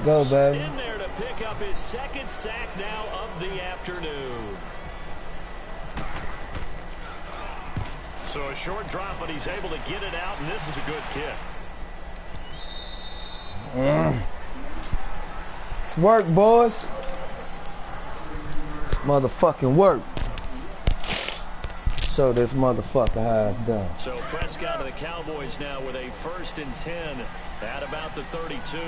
go, baby. In there to pick up his second sack now of the afternoon. So a short drop, but he's able to get it out, and this is a good kick. It's work, boys. It's motherfucking work. Show this motherfucker how it's done. So Prescott and the Cowboys now with a 1st and 10 at about the 32.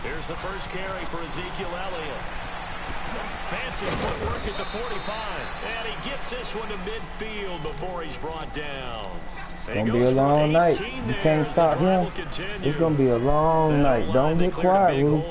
Here's the first carry for Ezekiel Elliott. Fancy footwork at the 45. And he gets this one to midfield before he's brought down. It's going to be a long night. You can't stop him. It's going to be a long night. Don't get quiet, Rue.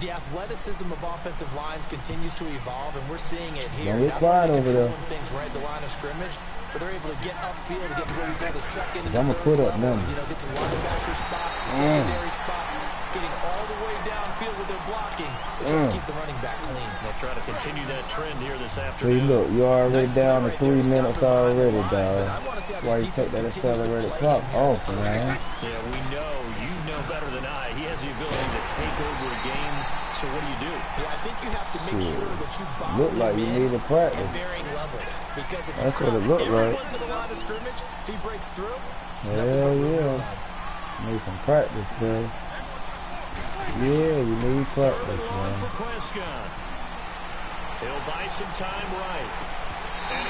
The athleticism of offensive lines continues to evolve, and we're seeing it here. Don't get quiet over there. Things right at the line of scrimmage, but they're able to get upfield to get what we call the second and I'm going to put up them. You know, get to linebacker spot, secondary spot, getting all the way downfield with their blocking. They're trying to keep the running back clean. They'll try to continue that trend here this afternoon. See, look, you're already down to 3 minutes already, dog. That's why you take that accelerated clock off, man. Yeah, we know. You know better than I. He has the ability to take over a game. So what do you do? Yeah, I think you have to make sure that you bottle look like you need to practice. at varying levels. Because if that's what it looked like. To the line of scrimmage, if he breaks through, hell yeah. Need some practice, bro. Yeah, you need practice, man. For Prescott. He'll buy some time right.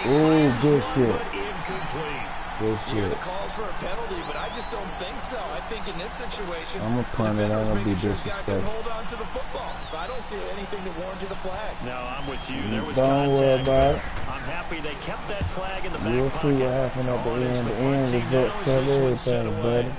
Ooh, good shit. Incomplete. Good you hear shit. the calls for a penalty, but I just don't think so. I think in this situation, I'm going to punt it. I'm going to be disrespectful. Hold on to the football, so I don't see anything to warrant you the flag. No, I'm with you. There was don't worry about it. I'm happy they kept that flag in the back You'll see what happened at the end. The end results tell everything, buddy.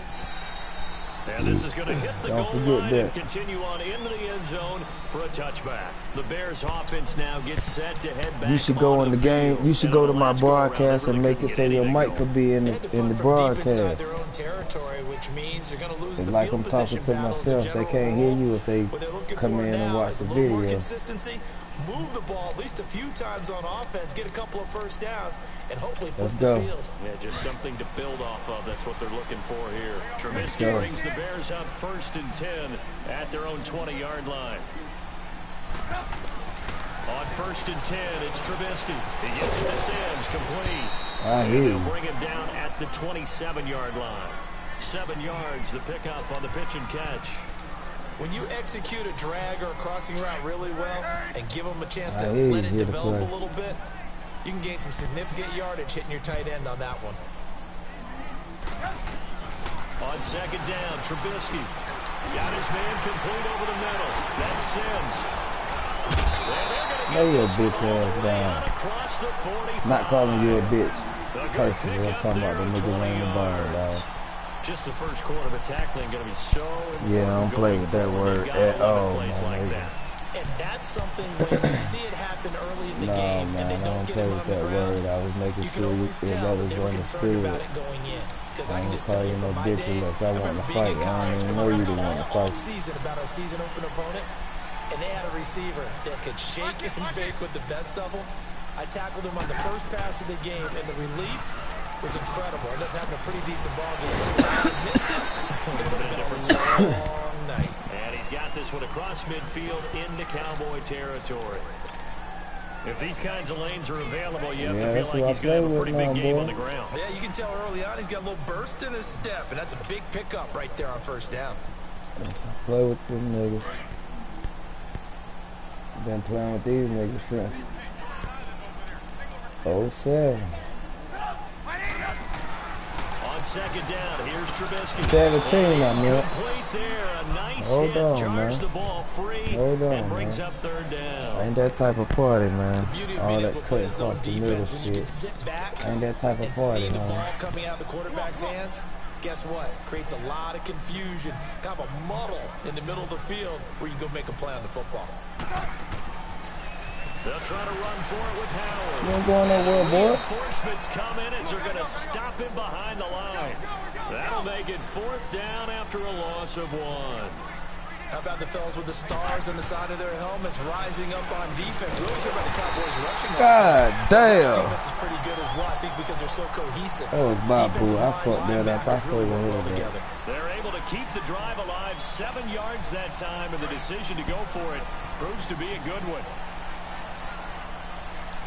And this is going to hit the Don't goal forget line and that. continue on into the end zone for a touchback. The Bears offense now gets set to head back. You should go in the game. You should go to my broadcast and make it so your mic could be in the broadcast. It's like I'm talking to myself. They can't hear you if they come in and watch the video. Move the ball at least a few times on offense, get a couple of first downs, and hopefully flip Let's the go. field. Yeah, just something to build off of. That's what they're looking for here. Trubisky brings the Bears up 1st and 10 at their own 20-yard line. On 1st and 10, it's Trubisky. He gets it to Sims, complete. I hear you. They'll bring him down at the 27-yard line. 7 yards, the pickup on the pitch and catch. When you execute a drag or a crossing route really well and give them a chance to let it develop a little bit, you can gain some significant yardage hitting your tight end on that one. On 2nd down, Trubisky got his man complete over the middle. That's Sims. Lay your bitch ass down. Not calling you a bitch. Personally, I'm talking about the nigga laying the bar, dog. Just the first quarter, but tackling going to be so important. Yeah, I don't play with that word at all, man. And that's something when you see it happen early in the game, man, and they don't play with that word. I was making sure that was understood. I ain't call you no bitch unless I want to fight. I don't even know you to want to fight. About our season opener opponent, and they had a receiver that could shake and bake with the best of them. I tackled him on the first pass of the game, and the relief was incredible. Ended up having a pretty decent ball game. Missed it. It would have been a long night. And he's got this one across midfield into Cowboy territory. If these kinds of lanes are available, you have to feel like he's going to have a pretty big game on the ground. Yeah, you can tell early on he's got a little burst in his step, and that's a big pickup right there on 1st down. Play with them niggas. Been playing with these niggas since 07. On 2nd down, here's Trubisky. 17, I mean. Complete there, a nice Hold hit, on, charge man. the ball free, Hold on, and brings man. up 3rd down. Ain't that type of party, man. All that cut across across the middle shit. Ain't that type of party, see the man. ball coming out of the quarterback's hands. Guess what? Creates a lot of confusion, kind of a muddle in the middle of the field where you can go make a play on the football. They'll try to run for it with Howard. You ain't going nowhere, boy. Reinforcements come in as they're going to stop him behind the line. That'll make it 4th down after a loss of 1. How about the fellas with the stars on the side of their helmets rising up on defense? We always hear about the Cowboys rushing God damn. Defense is pretty good as well, I think, because they're so cohesive. That was my boo. I fucked that up. I really still well heard that. together. They're able to keep the drive alive 7 yards that time, and the decision to go for it proves to be a good one.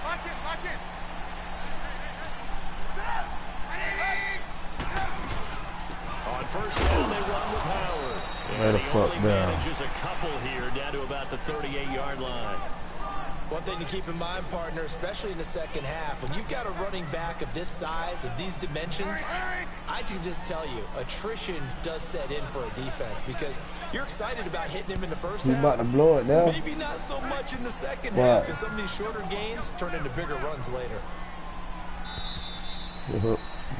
Lock it. On first down, they run with Howard. Where the fuck down? Manages a couple here down to about the 38-yard line. One thing to keep in mind, partner, especially in the second half, when you've got a running back of this size, of these dimensions, I can just tell you, attrition does set in for a defense because you're excited about hitting him in the first half. You about to blow it now? Maybe not so much in the second half, and some of these shorter gains turn into bigger runs later.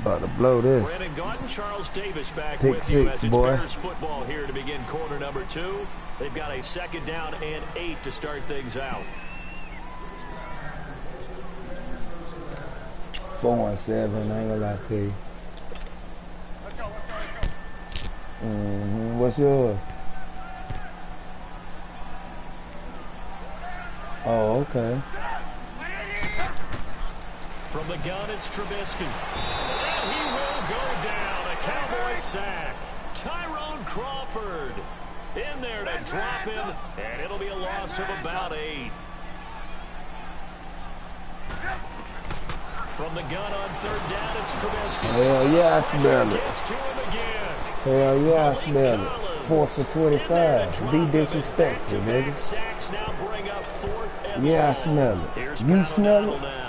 About to blow this. Brandon Gaudin, Charles Davis back Pick with you six, as it's boy. Bears football here to begin quarter number 2. They've got a second down and 8 to start things out. 4-7, I ain't gonna lie to you. Let's go. What's yours? Oh, okay. From the gun, it's Trubisky. And he will go down. A Cowboy sack. Tyrone Crawford in there to drop him, and it'll be a loss of about 8. From the gun on third down, it's Trubisky. Hell yeah, I smell it. Gets to him again. Hell yeah, I smell it. 4th for 25. Be disrespectful, nigga. Sacks now bring up 4th and Yeah, I long. smell it. Here's You smell it? now.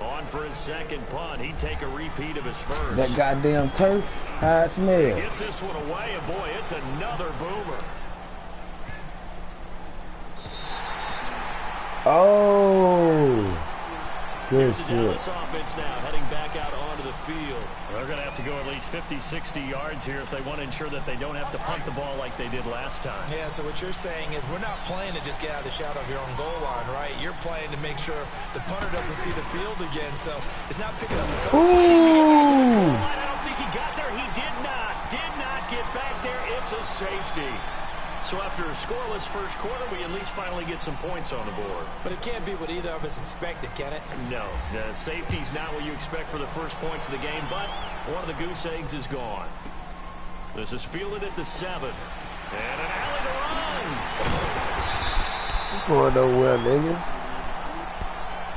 On for his second punt. He'd take a repeat of his first. That goddamn turf, how it smell. Gets this one away, and boy, it's another boomer. Oh, good Here's the shit. Dallas offense now heading back out onto the field. They're going to have to go at least 50, 60 yards here if they want to ensure that they don't have to punt the ball like they did last time. Yeah, so what you're saying is we're not playing to just get out of the shadow of your own goal line, right? You're playing to make sure the punter doesn't see the field again, so it's not picking up the coach. Ooh. I don't think he got there. He did not get back there. It's a safety. So after a scoreless first quarter, we at least finally get some points on the board. But it can't be what either of us expected, can it? No, the safety's not what you expect for the first points of the game, but one of the goose eggs is gone. This is fielded at the 7. And an alley to run. Going nowhere, nigga.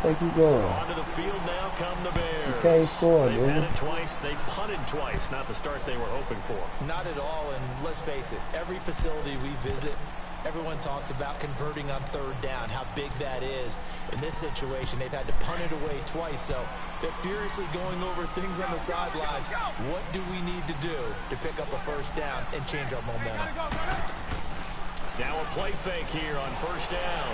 Think you going? Onto the field now come the Bears. You can't score, They've nigga. had it twice. They punted twice. Not the start they were hoping for. Not at all, and let's face it, every facility we visit, everyone talks about converting on third down, how big that is. In this situation, they've had to punt it away twice, so they're furiously going over things on the sidelines. What do we need to do to pick up a first down and change our momentum? Now a play fake here on first down.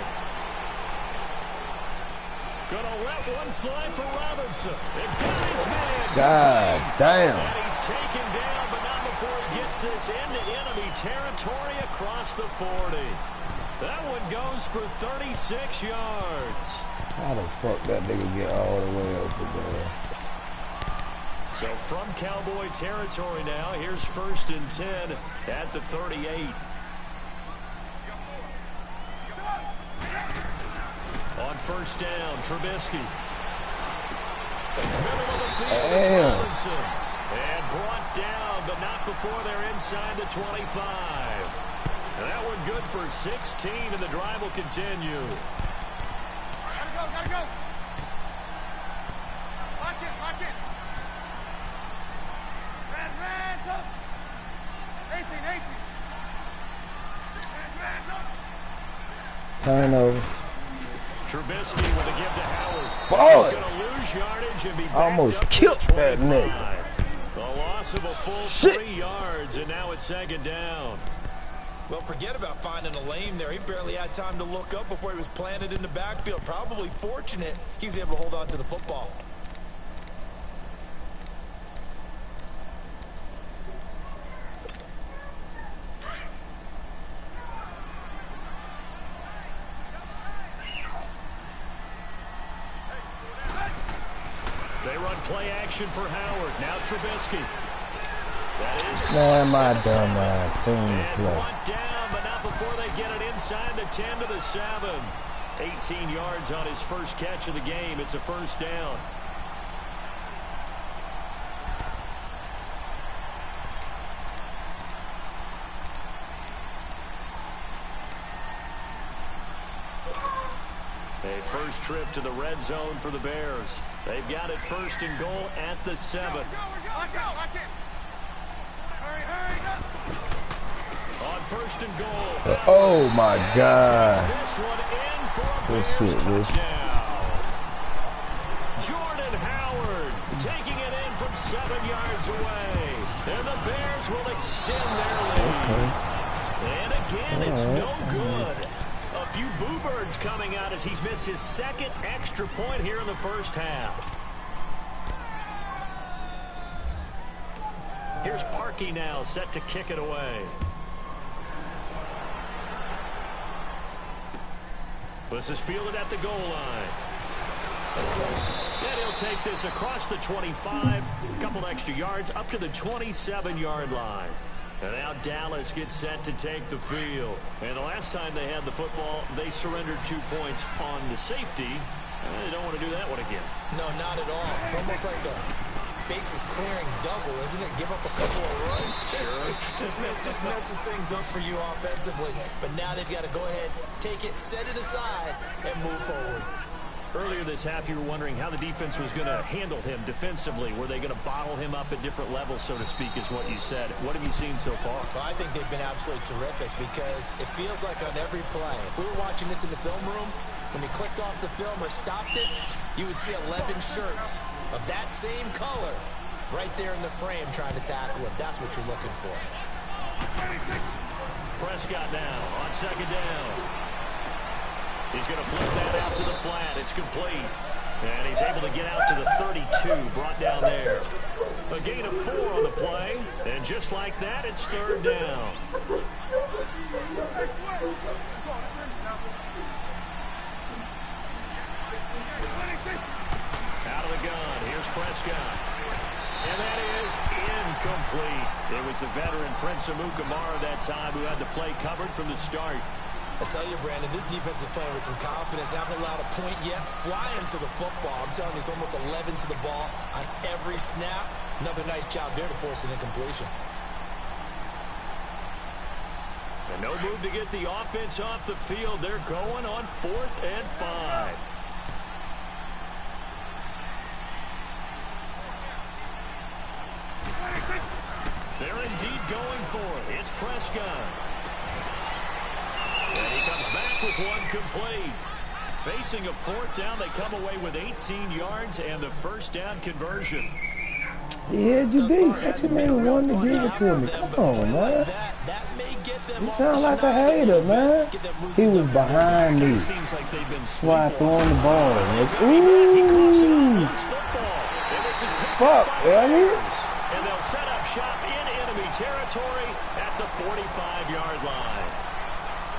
Gonna let one fly for Robinson. It got his man. God damn. And he's taken down, but not before he gets this into enemy territory across the 40. That one goes for 36 yards. How the fuck that nigga get all the way over there? So from Cowboy territory now, here's 1st and 10 at the 38. On first down, Trubisky. Middle of the field, it's Robinson. And brought down, but not before they're inside the 25. And that one good for 16, and the drive will continue. Gotta go. Lock it. Red, up. 18. Red, up. Turnover. Trubisky with a give to Howard. Boy. He's going to lose yardage and be backed Almost up to killed the that 25. nigga. The loss of a full Shit. 3 yards, and now it's second down. Well, forget about finding a lane there. He barely had time to look up before he was planted in the backfield. Probably fortunate he was able to hold on to the football. They run play action for Howard. Now Trubisky. That is Man, my dumb ass seen the and play. brought down, but not before they get it inside the 10 to the 7. 18 yards on his first catch of the game. It's a first down. A first trip to the red zone for the Bears. They've got it first and goal at the 7. Lock it. Hurry. On first and goal. Oh my God. This one in for a This Bears shit, this. touchdown. Jordan Howard taking it in from 7 yards away. And the Bears will extend their lead. And again, it's no good. A few boo birds coming out as he's missed his second extra point here in the first half. Here's Parkey now, set to kick it away. This is fielded at the goal line. And he'll take this across the 25, a couple extra yards, up to the 27-yard line. And now Dallas gets set to take the field. And the last time they had the football, they surrendered 2 points on the safety. They don't want to do that one again. No, not at all. It's almost like a bases clearing double, isn't it? Give up a couple of runs. Sure. just messes things up for you offensively. But now they've got to go ahead, take it, set it aside, and move forward. Earlier this half, you were wondering how the defense was going to handle him defensively. Were they going to bottle him up at different levels, so to speak, is what you said. What have you seen so far? Well, I think they've been absolutely terrific because it feels like on every play, if we were watching this in the film room, when he clicked off the film or stopped it, you would see 11 shirts of that same color right there in the frame trying to tackle him. That's what you're looking for. Prescott now on second down. He's going to flip that out to the flat. It's complete. And he's able to get out to the 32, brought down there. A gain of 4 on the play. And just like that, it's third down. Out of the gun. Here's Prescott. And that is incomplete. It was the veteran Prince Amukamara that time who had the play covered from the start. I tell you, Brandon, this defense is playing with some confidence. Haven't allowed a point yet. Flying to the football. I'm telling you, it's almost 11 to the ball on every snap. Another nice job there to force an incompletion. And no move to get the offense off the field. They're going on 4th and 5. They're indeed going for it. It's Prescott. And he comes back with one complete. Facing a 4th down, they come away with 18 yards and the first down conversion. He had you beat. That's your man wanted to give it to me. Come on, man. You sound like a hater, man. He was behind me. So I throwing the ball. Like, ooh. Fuck, And they'll set up shop in enemy territory at the 45-yard line.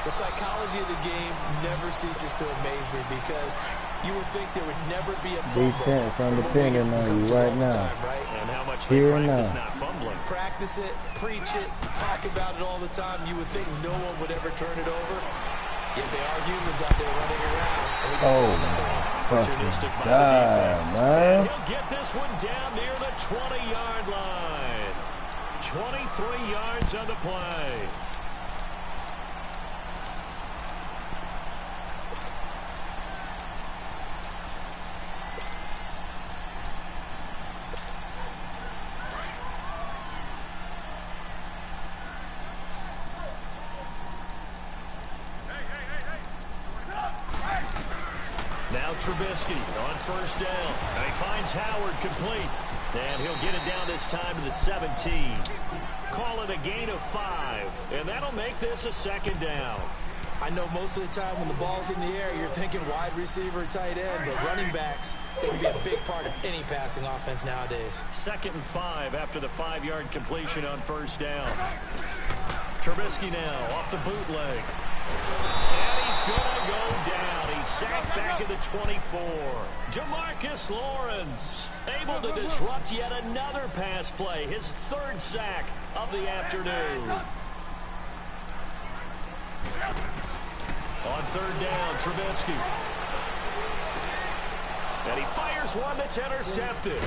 The psychology of the game never ceases to amaze me because you would think there would never be a fumble. Defense undependent on you right now. And how much they practice not fumbling. Practice it, preach it, talk about it all the time. You would think no one would ever turn it over. Yet they are humans out there running around. Oh, my fucking God, man. He'll get this one down near the 20-yard line. 23 yards on the play. Now Trubisky on first down. And he finds Howard complete. And he'll get it down this time to the 17. Call it a gain of 5. And that'll make this a second down. I know most of the time when the ball's in the air, you're thinking wide receiver, tight end, but running backs, they can be a big part of any passing offense nowadays. 2nd and 5 after the 5-yard completion on first down. Trubisky now off the bootleg. And he's going to go down. He's sacked back at the 24. Demarcus Lawrence able to disrupt yet another pass play. His 3rd sack of the afternoon. On third down, Trubisky. And he fires one that's intercepted.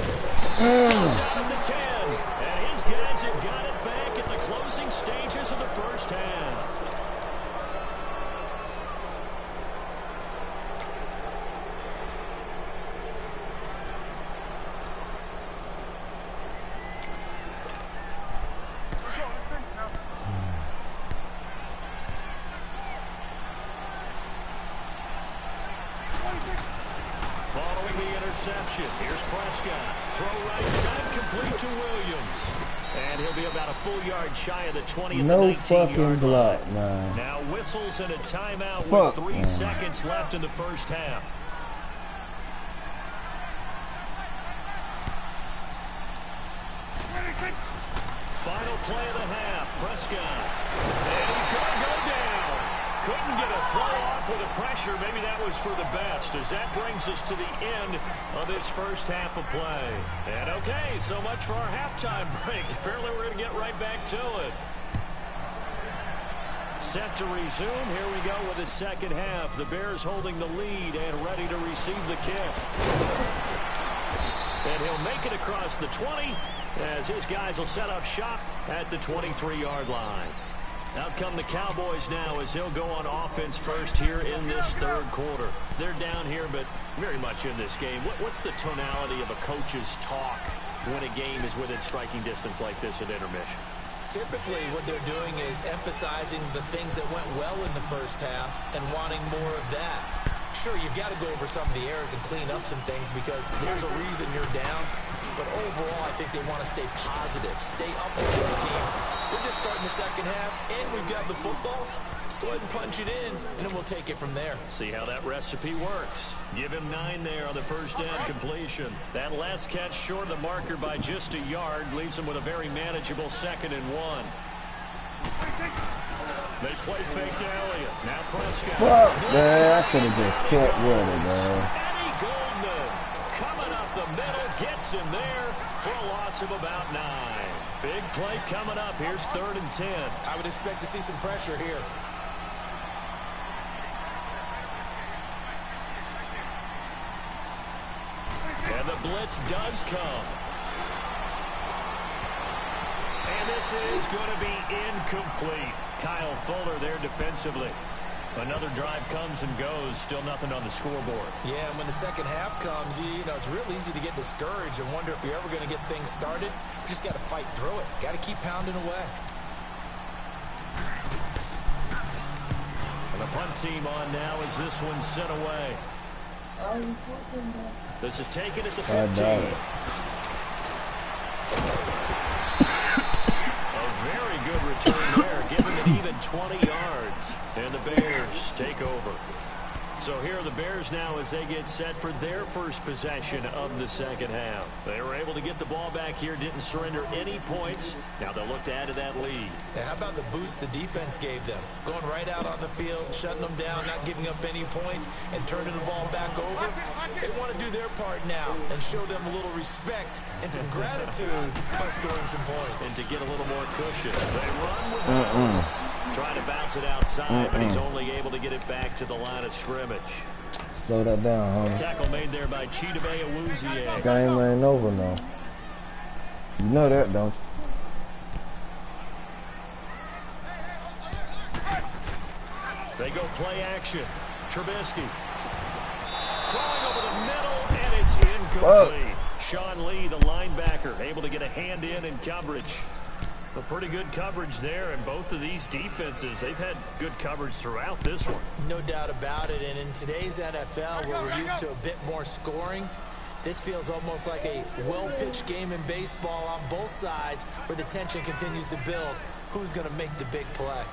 Down at the 10. And his guys have got it back at the closing stages of the first half. Here's Prescott. Throw right side, complete to Williams. And he'll be about a full yard shy of the 20 at the 19-yard block, line. man. Now whistles and a timeout with 3 seconds left in the first half. Final play of the half. Prescott. And he's going to go down. Couldn't get a throw off with the pressure. Maybe that was for the best, as that brings us to the end of this first half of play. And okay, so much for our halftime break. Apparently we're going to get right back to it. Set to resume. Here we go with the second half. The Bears holding the lead and ready to receive the kick. And he'll make it across the 20 as his guys will set up shop at the 23-yard line. Out come the Cowboys now as they'll go on offense first here in this third quarter. They're down here, but very much in this game. What's the tonality of a coach's talk when a game is within striking distance like this at intermission? Typically, what they're doing is emphasizing the things that went well in the first half and wanting more of that. Sure, you've got to go over some of the errors and clean up some things because there's a reason you're down. But overall, I think they want to stay positive, stay up with this team. We're just starting the second half, and we've got the football. Let's go ahead and punch it in, and then we'll take it from there. See how that recipe works. Give him 9 there on the first down completion. That last catch short of the marker by just a yard leaves him with a very manageable 2nd and 1. They play fake to Elliott. Now Prescott. Well, man, I should have just kept with it, man. Eddie Goldman coming up the middle, gets him there for a loss of about 9. Big play coming up. Here's 3rd and 10. I would expect to see some pressure here. And the blitz does come. And this is going to be incomplete. Kyle Fuller there defensively. Another drive comes and goes. Still nothing on the scoreboard. Yeah, and when the second half comes, you know, it's real easy to get discouraged and wonder if you're ever going to get things started. You just got to fight through it. Got to keep pounding away. And the punt team on now as this one's sent away. This is taken at the 15. Very good return there, giving it even 20 yards. And the Bears take over. So here are the Bears now as they get set for their first possession of the second half. They were able to get the ball back here, didn't surrender any points. Now they'll look to add to that lead. Yeah, how about the boost the defense gave them? Going right out on the field, shutting them down, not giving up any points, and turning the ball back over. They want to do their part now and show them a little respect and some gratitude by scoring some points. And to get a little more cushion. They run with trying to bounce it outside, but he's only able to get it back to the line of scrimmage. Slow that down, homie. Tackle made there by BiGdAdDy-216. Game ain't over now. You know that, don't you? They go play action. Trubisky. Throwing over the middle, and it's incomplete. Sean Lee, the linebacker, able to get a hand in coverage. A pretty good coverage there, and both of these defenses, they've had good coverage throughout this one. No doubt about it, and in today's NFL, where we're used to a bit more scoring, this feels almost like a well-pitched game in baseball on both sides, where the tension continues to build. Who's going to make the big play?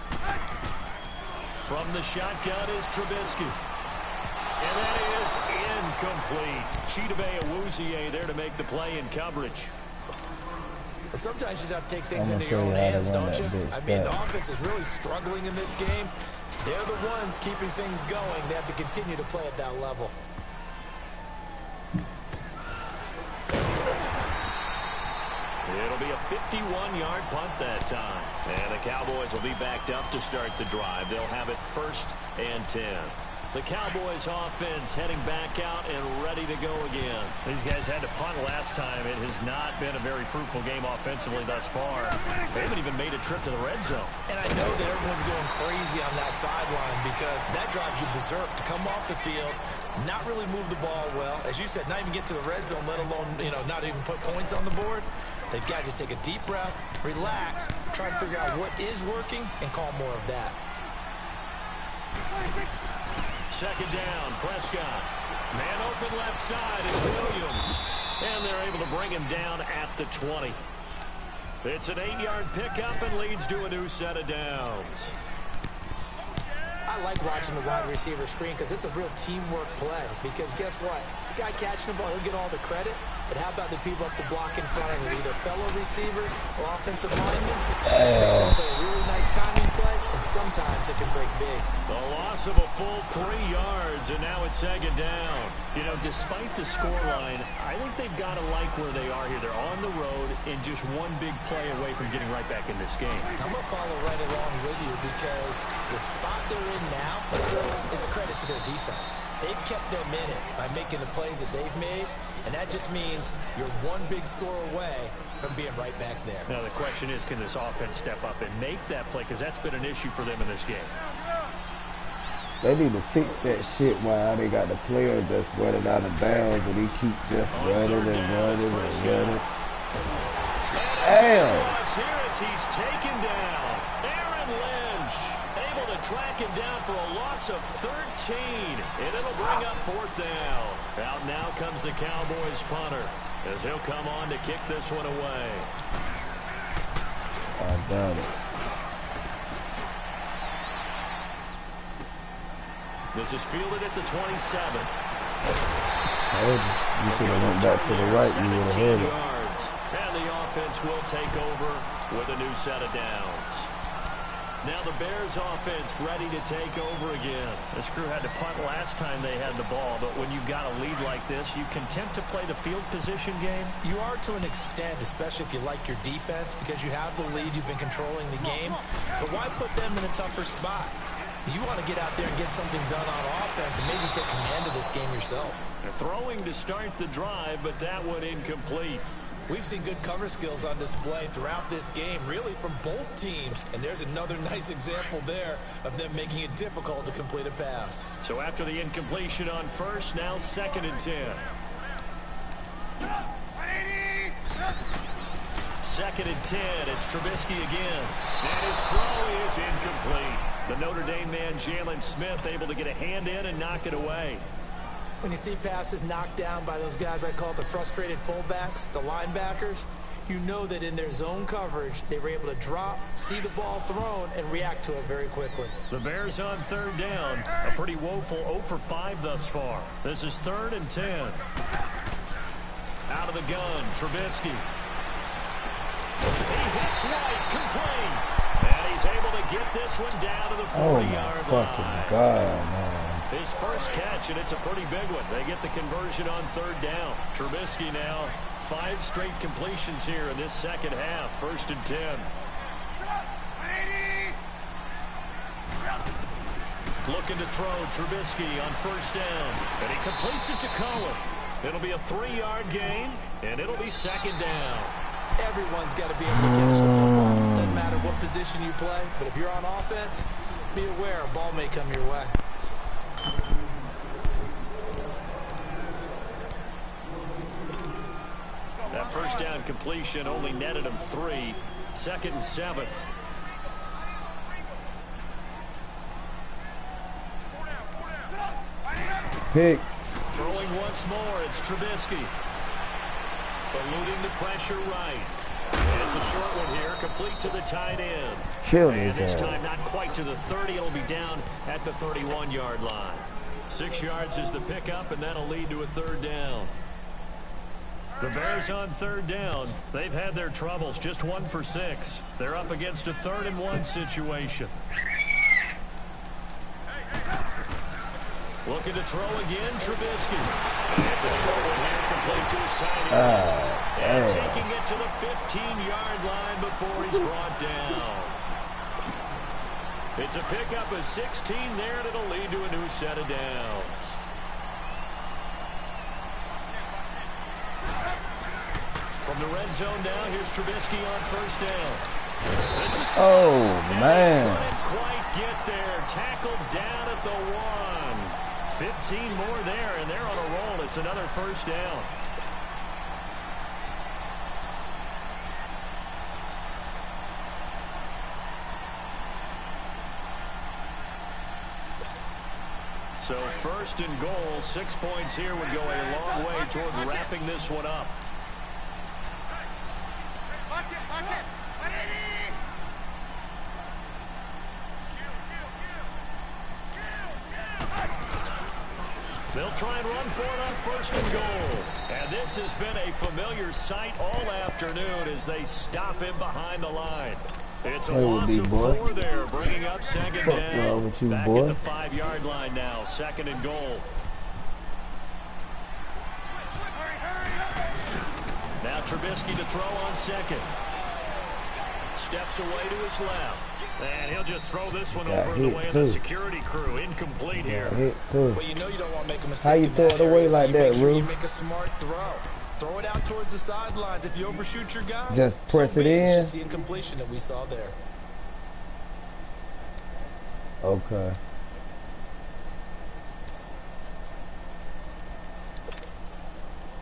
From the shotgun is Trubisky. And that is incomplete. BiGdAdDy-216 there to make the play in coverage. Sometimes you just have to take things into your own hands, don't you? I mean, the offense is really struggling in this game. They're the ones keeping things going. They have to continue to play at that level. It'll be a 51-yard punt that time. And the Cowboys will be backed up to start the drive. They'll have it 1st and 10. The Cowboys offense heading back out and ready to go again. These guys had to punt last time. It has not been a very fruitful game offensively thus far. They haven't even made a trip to the red zone. And I know that everyone's going crazy on that sideline because that drives you berserk to come off the field, not really move the ball well. As you said, not even get to the red zone, let alone, not even put points on the board. They've got to just take a deep breath, relax, try and figure out what is working, and call more of that. Second down, Prescott. Man open left side is Williams. And they're able to bring him down at the 20. It's an 8-yard pickup and leads to a new set of downs. I like watching the wide receiver screen because it's a real teamwork play. Because guess what? The guy catching the ball, he'll get all the credit. But how about the people up to block in front of him, either fellow receivers or offensive linemen? It makes them play a really nice timing play, and sometimes it can break big. The loss of a full 3 yards, and now it's second down. Despite the scoreline, I think they've got to like where they are here. They're on the road and just one big play away from getting right back in this game. I'm going to follow right along with you because the spot they're in now is a credit to their defense. They've kept them in it by making the plays that they've made, and that just means you're one big score away from being right back there. Now the question is, can this offense step up and make that play? Because that's been an issue for them in this game. They need to fix that shit while they got the player just running out of bounds and he keep just running and running and running. Damn! Here as he's taken down. Aaron Lynch able to track him down for a loss of 13. And it'll bring up 4th down. Out now comes the Cowboys punter as he'll come on to kick this one away. I doubt it. This is fielded at the 27. Told you. You should have went back to the right. You would have had it. Yards. And the offense will take over with a new set of downs. Now the Bears offense ready to take over again. This crew had to punt last time they had the ball, but when you've got a lead like this, you content to play the field position game? You are to an extent, especially if you like your defense, because you have the lead, you've been controlling the game. But why put them in a tougher spot? You want to get out there and get something done on offense and maybe take command of this game yourself. They're throwing to start the drive, but that one incomplete. We've seen good cover skills on display throughout this game, really from both teams. And there's another nice example there of them making it difficult to complete a pass. So after the incompletion on first, now 2nd and 10. 2nd and 10, it's Trubisky again. And his throw is incomplete. The Notre Dame man, Jalen Smith, able to get a hand in and knock it away. When you see passes knocked down by those guys I call the frustrated fullbacks, the linebackers, you know that in their zone coverage, they were able to drop, see the ball thrown, and react to it very quickly. The Bears on 3rd down. A pretty woeful 0 for 5 thus far. This is 3rd and 10. Out of the gun, Trubisky. He hits White, complete. And he's able to get this one down to the 40-yard line. Oh, my fucking God, man. His first catch, and it's a pretty big one. They get the conversion on 3rd down. Trubisky now 5 straight completions here in this second half. 1st and 10. Looking to throw, Trubisky on 1st down. And he completes it to Cohen. It'll be a 3-yard gain, and it'll be 2nd down. Everyone's got to be able to catch the football. Doesn't matter what position you play, but if you're on offense, be aware a ball may come your way. That 1st down completion only netted him 3. 2nd and 7. Pick. Throwing once more, it's Trubisky. Eluding the pressure right. And it's a short one here, complete to the tight end. And this time not quite to the 30. It'll be down at the 31-yard line. 6 yards is the pickup, and that'll lead to a 3rd down. The Bears on 3rd down. They've had their troubles, just 1 for 6. They're up against a 3rd and 1 situation. Looking to throw again, Trubisky. And it's a short one here, complete to his tight end. And taking it to the 15-yard line before he's brought down. It's a pickup of 16 there, and it'll lead to a new set of downs. From the red zone now, here's Trubisky on first down. This is man. Couldn't quite get there. Tackled down at the 1. 15 more there, and they're on a roll. It's another first down. So first and goal, 6 points here would go a long way toward wrapping this one up. They'll try and run for it on first and goal. And this has been a familiar sight all afternoon as they stop him behind the line. It's a loss of 4 there, bringing up second down. Back at the 5-yard line now, second and goal. Now Trubisky to throw on second. Steps away to his left. And he'll just throw this one over the way of the security crew. Incomplete here. Well, you know you don't want to make a mistake. How you throw it away like that, Rue? You make a smart throw. Throw it out towards the sidelines. If you overshoot your guy, just press it in. It's just the incompletion that we saw there. Okay.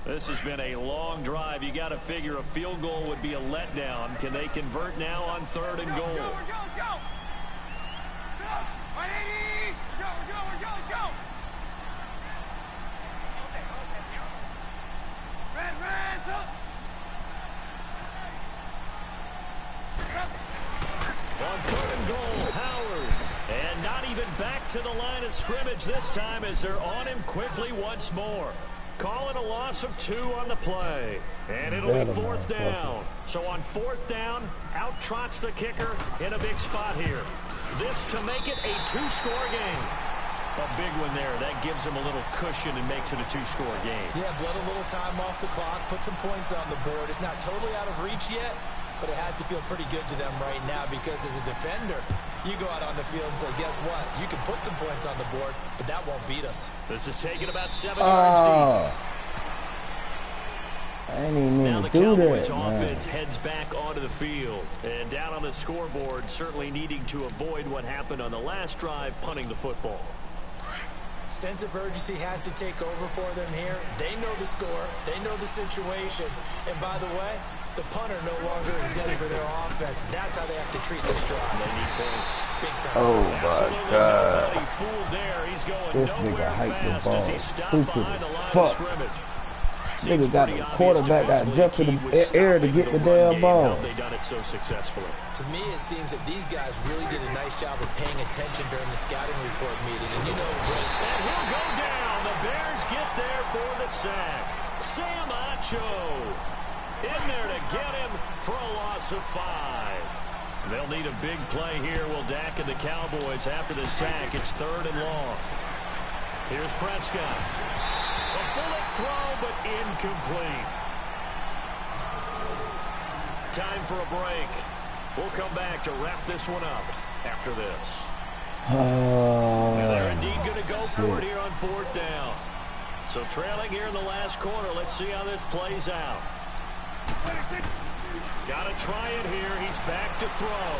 This has been a long drive. You got to figure a field goal would be a letdown. Can they convert now on third and goal? On third and goal, Howard. And not even back to the line of scrimmage this time as they're on him quickly once more. Calling a loss of 2 on the play. And it'll be fourth down. So on fourth down, out trots the kicker in a big spot here. This to make it a 2-score game. A big one there. That gives him a little cushion and makes it a 2-score game. Yeah, bled a little time off the clock, put some points on the board. It's not totally out of reach yet, but it has to feel pretty good to them right now because as a defender, you go out on the field and say, guess what? You can put some points on the board, but that won't beat us. This is taking about 7 yards deep. I didn't even now the do Cowboys that, offense heads back onto the field. And down on the scoreboard, certainly needing to avoid what happened on the last drive, punting the football. Sense of urgency has to take over for them here. They know the score. They know the situation. And by the way, the punter no longer exists for their offense. That's how they have to treat this drive. They need points. Big time. Oh, my God. He's going this nigga hiked the ball. Stupid as fuck. Nigga got the quarterback got jumped in the air to get the damn ball. They done it so successfully. To me, it seems that these guys really did a nice job of paying attention during the scouting report meeting. And you know, and he'll go down. The Bears get there for the sack. Sam Acho in there to get him for a loss of 5. They'll need a big play here. Will Dak and the Cowboys after the sack. It's third and long. Here's Prescott. A bullet throw, but incomplete. Time for a break. We'll come back to wrap this one up after this. They're indeed going to go for it here on fourth down. So trailing here in the last quarter. Let's see how this plays out. Got to try it here. He's back to throw.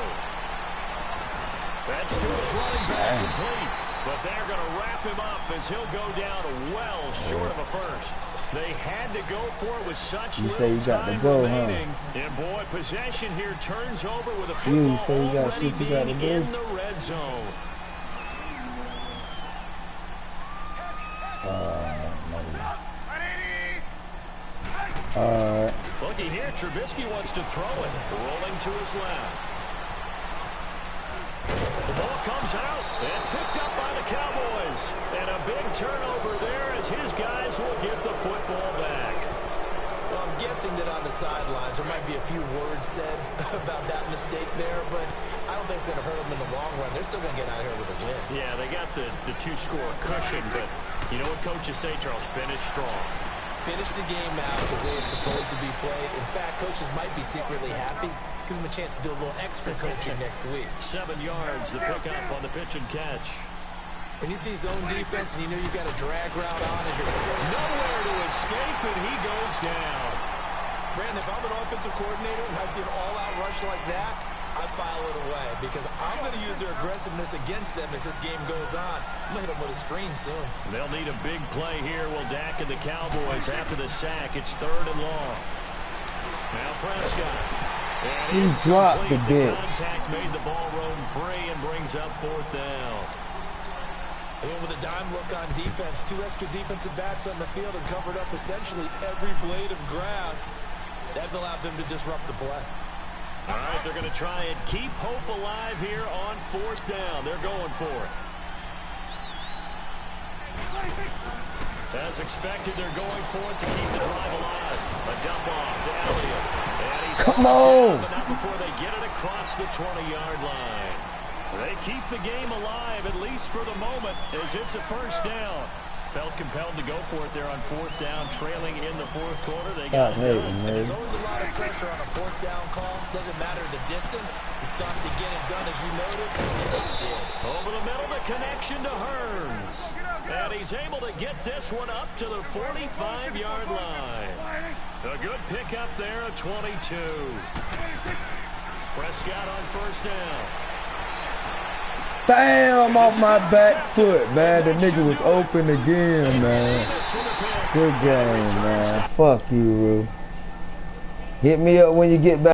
That's to his running back complete. But they're going to wrap him up as he'll go down well short of a first. They had to go for it with such little time remaining. And boy, possession here turns over with a football already being in the red zone. Looking here, Trubisky wants to throw it. Rolling to his left. The ball comes out. It's picked up by the Cowboys. And a big turnover there as his guys will get the football back. Well, I'm guessing that on the sidelines there might be a few words said about that mistake there, but I don't think it's going to hurt them in the long run. They're still going to get out here with a win. Yeah, they got the 2-score cushion, but you know what coaches say, Charles? Finish strong. finish the game out the way it's supposed to be played. In fact, coaches might be secretly happy. Gives them a chance to do a little extra coaching next week. 7 yards, the pickup on the pitch and catch. When you see zone defense and you know you've got a drag route on as your nowhere to escape, and he goes down. Brandon, if I'm an offensive coordinator and I see an all-out rush like that, I file it away because I'm going to use their aggressiveness against them as this game goes on. I'm going to hit them with a screen soon. They'll need a big play here. Will Dak and the Cowboys after the sack. It's 3rd and long. Now Prescott. He dropped the bitch. Contact made the ball roam free and brings up 4th down. And with a dime look on defense, 2 extra defensive backs on the field and covered up essentially every blade of grass. That allowed them to disrupt the play. All right, they're going to try and keep hope alive here on 4th down. They're going for it. As expected, they're going for it to keep the drive alive. A dump off to Elliott. And he's come on! But not before they get it across the 20-yard line. They keep the game alive, at least for the moment, as it's a 1st down. Felt compelled to go for it there on 4th down, trailing in the 4th quarter. They got it done. There's always a lot of pressure on a 4th down call. Doesn't matter the distance. You stop to get it done, as you noted, and they did. Over the middle, the connection to Hearns. And he's able to get this one up to the 45-yard line. A good pickup there, a 22. Prescott on 1st down. Damn, off my back foot, man. The nigga was open again, man. Good game, man. Fuck you, Rue. Hit me up when you get back.